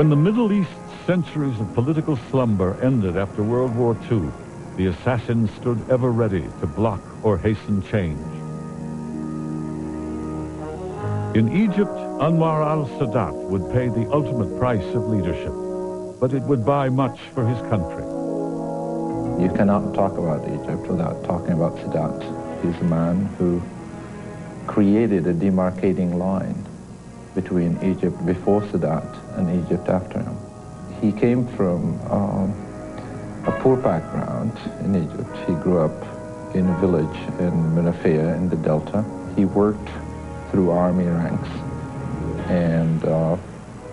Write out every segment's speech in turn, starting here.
When the Middle East's centuries of political slumber ended after World War II, the assassin stood ever ready to block or hasten change. In Egypt, Anwar El Sadat would pay the ultimate price of leadership, but it would buy much for his country. You cannot talk about Egypt without talking about Sadat. He's a man who created a demarcating line between Egypt before Sadat and Egypt after him. He came from a poor background in Egypt. He grew up in a village in Menafea in the Delta. He worked through army ranks and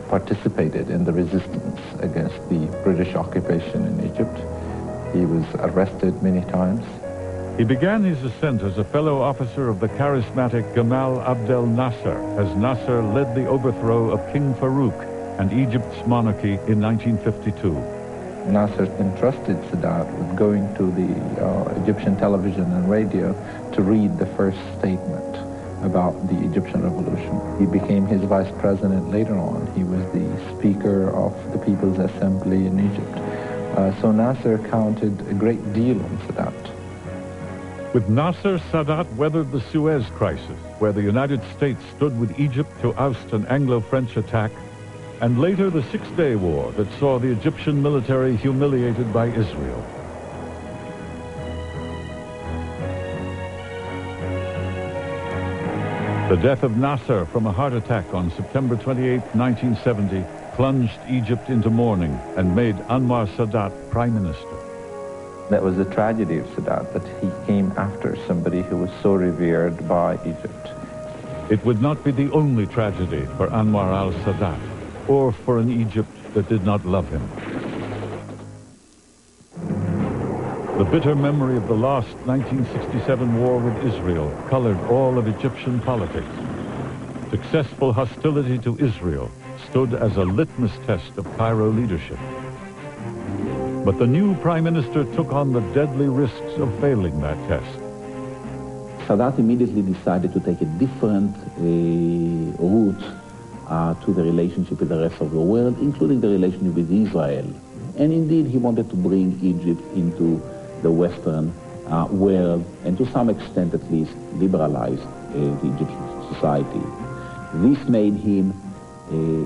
participated in the resistance against the British occupation in Egypt. He was arrested many times. He began his ascent as a fellow officer of the charismatic Gamal Abdel Nasser, as Nasser led the overthrow of King Farouk and Egypt's monarchy in 1952. Nasser entrusted Sadat with going to the Egyptian television and radio to read the first statement about the Egyptian revolution. He became his vice president later on. He was the speaker of the People's Assembly in Egypt. So Nasser counted a great deal on Sadat. With Nasser, Sadat weathered the Suez Crisis, where the United States stood with Egypt to oust an Anglo-French attack, and later the Six-Day War that saw the Egyptian military humiliated by Israel. The death of Nasser from a heart attack on September 28, 1970, plunged Egypt into mourning and made Anwar Sadat prime minister. That was the tragedy of Sadat, that he came after somebody who was so revered by Egypt. It would not be the only tragedy for Anwar El Sadat, or for an Egypt that did not love him. The bitter memory of the lost 1967 war with Israel colored all of Egyptian politics. Successful hostility to Israel stood as a litmus test of Cairo leadership. But the new prime minister took on the deadly risks of failing that test. Sadat immediately decided to take a different route to the relationship with the rest of the world, including the relationship with Israel. And indeed, he wanted to bring Egypt into the Western world, and to some extent at least liberalize the Egyptian society. This made him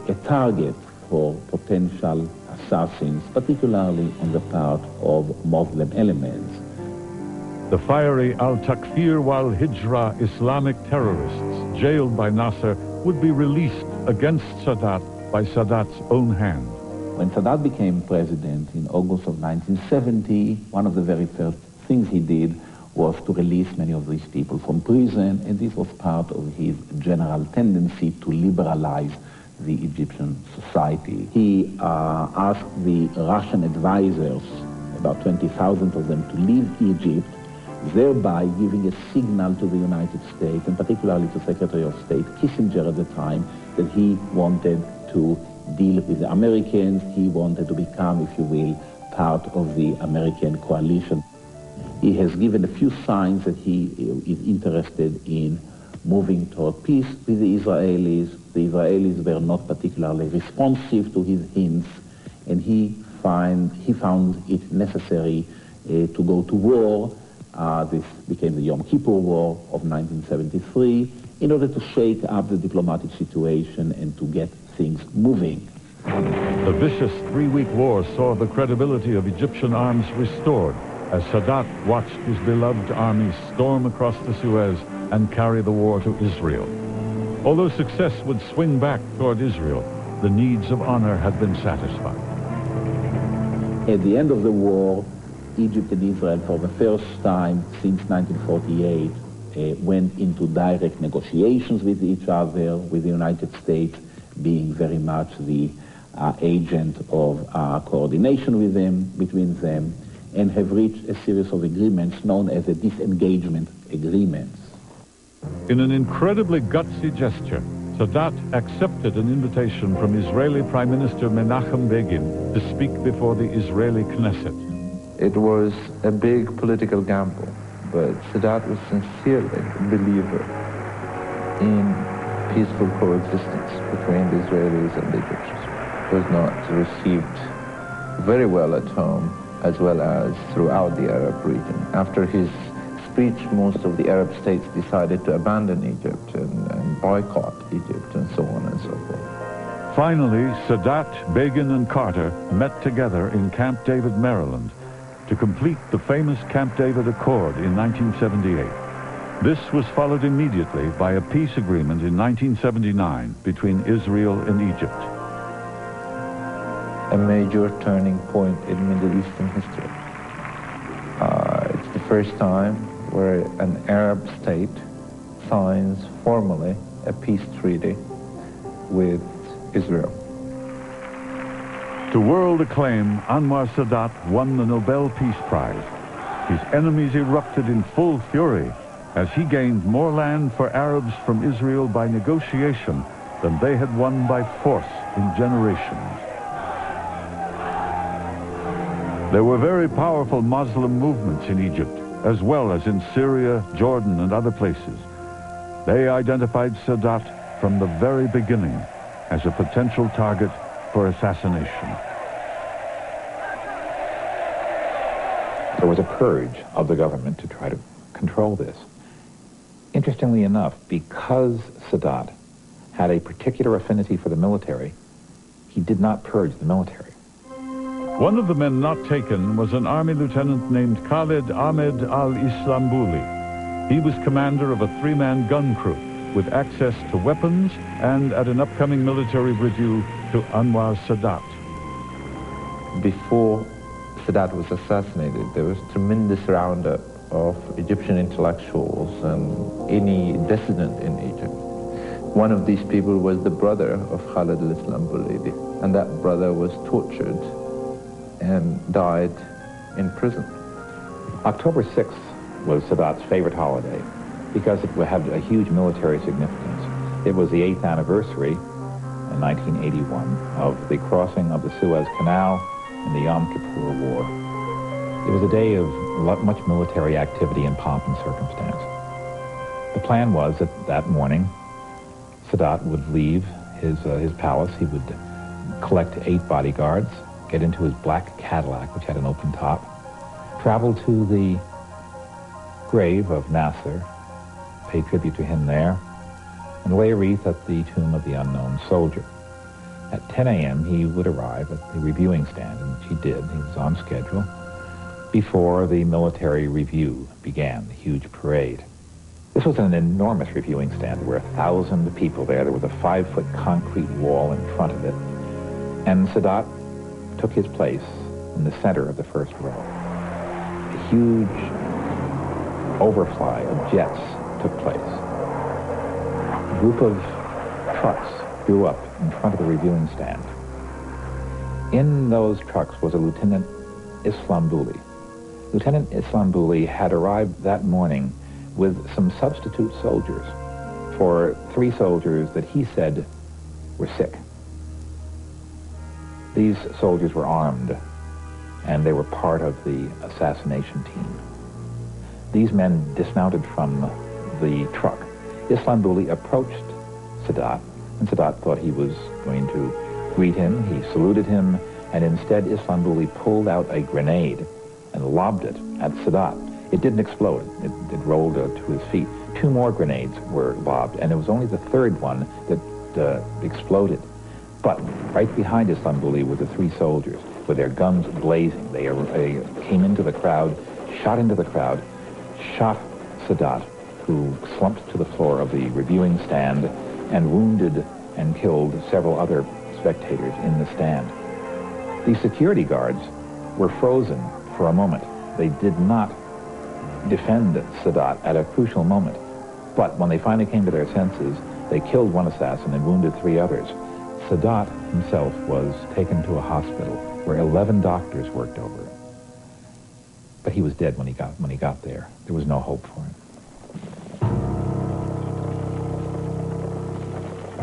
a target for potential assassins, particularly on the part of Muslim elements. The fiery Al-Takfir wal-Hijra Islamic terrorists jailed by Nasser would be released against Sadat by Sadat's own hand. When Sadat became president in August of 1970, one of the very first things he did was to release many of these people from prison, and this was part of his general tendency to liberalize the Egyptian society. He asked the Russian advisors, about 20,000 of them, to leave Egypt, thereby giving a signal to the United States, and particularly to Secretary of State Kissinger at the time, that he wanted to deal with the Americans. He wanted to become, if you will, part of the American coalition. He has given a few signs that he is interested in moving toward peace with the Israelis. The Israelis were not particularly responsive to his hints, and he found it necessary to go to war. This became the Yom Kippur War of 1973, in order to shake up the diplomatic situation and to get things moving. The vicious three-week war saw the credibility of Egyptian arms restored as Sadat watched his beloved army storm across the Suez and carry the war to Israel. Although success would swing back toward Israel, the needs of honor had been satisfied. At the end of the war, Egypt and Israel, for the first time since 1948, went into direct negotiations with each other, with the United States being very much the agent of coordination with them, between them, and have reached a series of agreements known as the disengagement agreements. In an incredibly gutsy gesture, Sadat accepted an invitation from Israeli Prime Minister Menachem Begin to speak before the Israeli Knesset. It was a big political gamble, but Sadat was sincerely a believer in peaceful coexistence between the Israelis and the Egyptians. was not received very well at home as well as throughout the Arab region. After his speech, most of the Arab states decided to abandon Egypt and boycott Egypt and so on and so forth. Finally, Sadat, Begin, and Carter met together in Camp David, Maryland, to complete the famous Camp David Accord in 1978. This was followed immediately by a peace agreement in 1979 between Israel and Egypt. A major turning point in Middle Eastern history. It's the first time where an Arab state signs formally a peace treaty with Israel. To world acclaim, Anwar Sadat won the Nobel Peace Prize. His enemies erupted in full fury as he gained more land for Arabs from Israel by negotiation than they had won by force in generations. There were very powerful Muslim movements in Egypt, as well as in Syria, Jordan, and other places. They identified Sadat from the very beginning as a potential target for assassination. There was a purge of the government to try to control this. Interestingly enough, because Sadat had a particular affinity for the military, he did not purge the military. One of the men not taken was an army lieutenant named Khalid Ahmed al-Islambuli. He was commander of a three-man gun crew with access to weapons and at an upcoming military review to Anwar Sadat. Before Sadat was assassinated, there was a tremendous roundup of Egyptian intellectuals and any dissident in Egypt. One of these people was the brother of Khalid al-Islambuli, and that brother was tortured and died in prison. October 6th was Sadat's favorite holiday because it had a huge military significance. It was the 8th anniversary in 1981 of the crossing of the Suez Canal in the Yom Kippur War. It was a day of much military activity and pomp and circumstance. The plan was that that morning, Sadat would leave his palace. He would collect 8 bodyguards, get into his black Cadillac, which had an open top, travel to the grave of Nasser, pay tribute to him there, and lay a wreath at the tomb of the unknown soldier. At 10 a.m., he would arrive at the reviewing stand, which he did. He was on schedule before the military review began, the huge parade. This was an enormous reviewing stand. There were 1,000 people there. There was a 5-foot concrete wall in front of it. And Sadat took his place in the center of the first row. A huge overfly of jets took place. A group of trucks drew up in front of the reviewing stand. In those trucks was a Lieutenant Islambuli. Lieutenant Islambuli had arrived that morning with some substitute soldiers for 3 soldiers that he said were sick. These soldiers were armed, and they were part of the assassination team. These men dismounted from the truck. Islambuli approached Sadat, and Sadat thought he was going to greet him. He saluted him, and instead Islambuli pulled out a grenade and lobbed it at Sadat. It didn't explode. It rolled to his feet. 2 more grenades were lobbed, and it was only the 3rd one that exploded. But right behind Islambuli were the 3 soldiers with their guns blazing. They came into the crowd, shot into the crowd, shot Sadat, who slumped to the floor of the reviewing stand, and wounded and killed several other spectators in the stand. The security guards were frozen for a moment. They did not defend Sadat at a crucial moment. But when they finally came to their senses, they killed 1 assassin and wounded 3 others. Sadat himself was taken to a hospital where 11 doctors worked over him. But he was dead when he got there. There was no hope for him.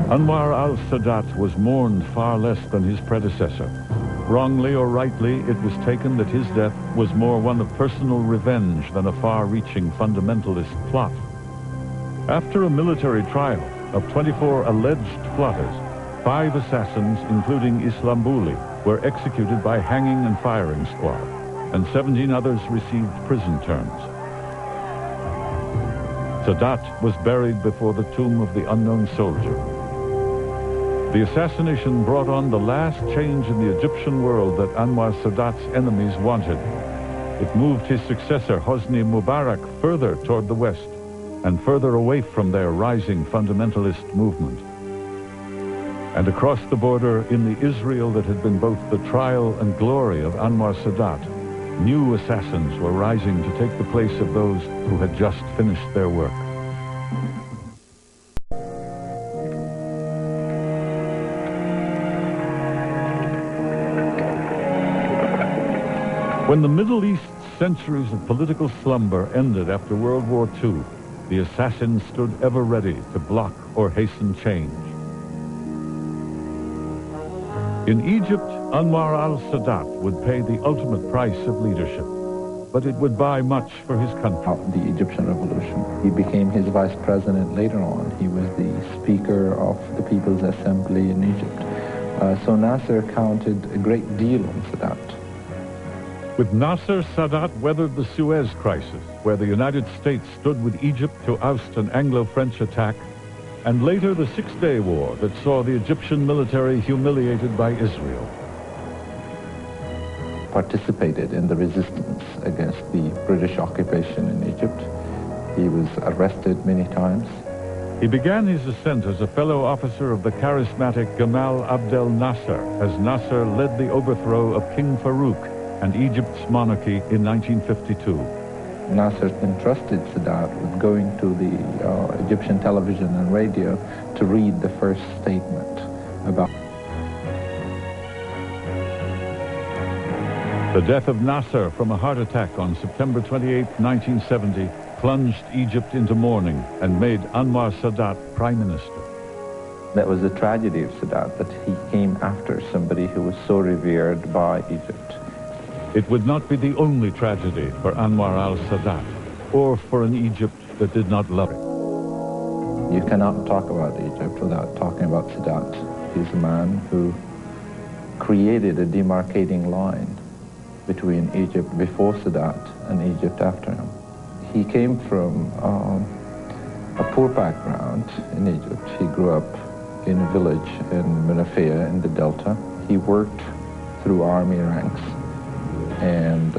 Anwar Al Sadat was mourned far less than his predecessor. Wrongly or rightly, it was taken that his death was more one of personal revenge than a far-reaching fundamentalist plot. After a military trial of 24 alleged plotters, 5 assassins, including Islambuli, were executed by hanging and firing squad, and 17 others received prison terms. Sadat was buried before the tomb of the unknown soldier. The assassination brought on the last change in the Egyptian world that Anwar Sadat's enemies wanted. It moved his successor, Hosni Mubarak, further toward the west and further away from their rising fundamentalist movement. And across the border, in the Israel that had been both the trial and glory of Anwar Sadat, new assassins were rising to take the place of those who had just finished their work. When the Middle East's centuries of political slumber ended after World War II, the assassins stood ever ready to block or hasten change. In Egypt, Anwar El Sadat would pay the ultimate price of leadership, but it would buy much for his country. The Egyptian Revolution. He became his vice president later on. He was the Speaker of the People's Assembly in Egypt. So Nasser counted a great deal on Sadat. With Nasser, Sadat weathered the Suez Crisis, where the United States stood with Egypt to oust an Anglo-French attack, and later the Six-Day War that saw the Egyptian military humiliated by Israel. Participated in the resistance against the British occupation in Egypt. He was arrested many times. He began his ascent as a fellow officer of the charismatic Gamal Abdel Nasser, as Nasser led the overthrow of King Farouk and Egypt's monarchy in 1952. Nasser entrusted Sadat with going to the Egyptian television and radio to read the first statement about the death of Nasser from a heart attack on September 28, 1970, plunged Egypt into mourning and made Anwar Sadat prime minister. That was the tragedy of Sadat, that he came after somebody who was so revered by Egypt. It would not be the only tragedy for Anwar El Sadat, or for an Egypt that did not love it. You cannot talk about Egypt without talking about Sadat. He's a man who created a demarcating line between Egypt before Sadat and Egypt after him. He came from a poor background in Egypt. He grew up in a village in Menafea in the Delta. He worked through army ranks and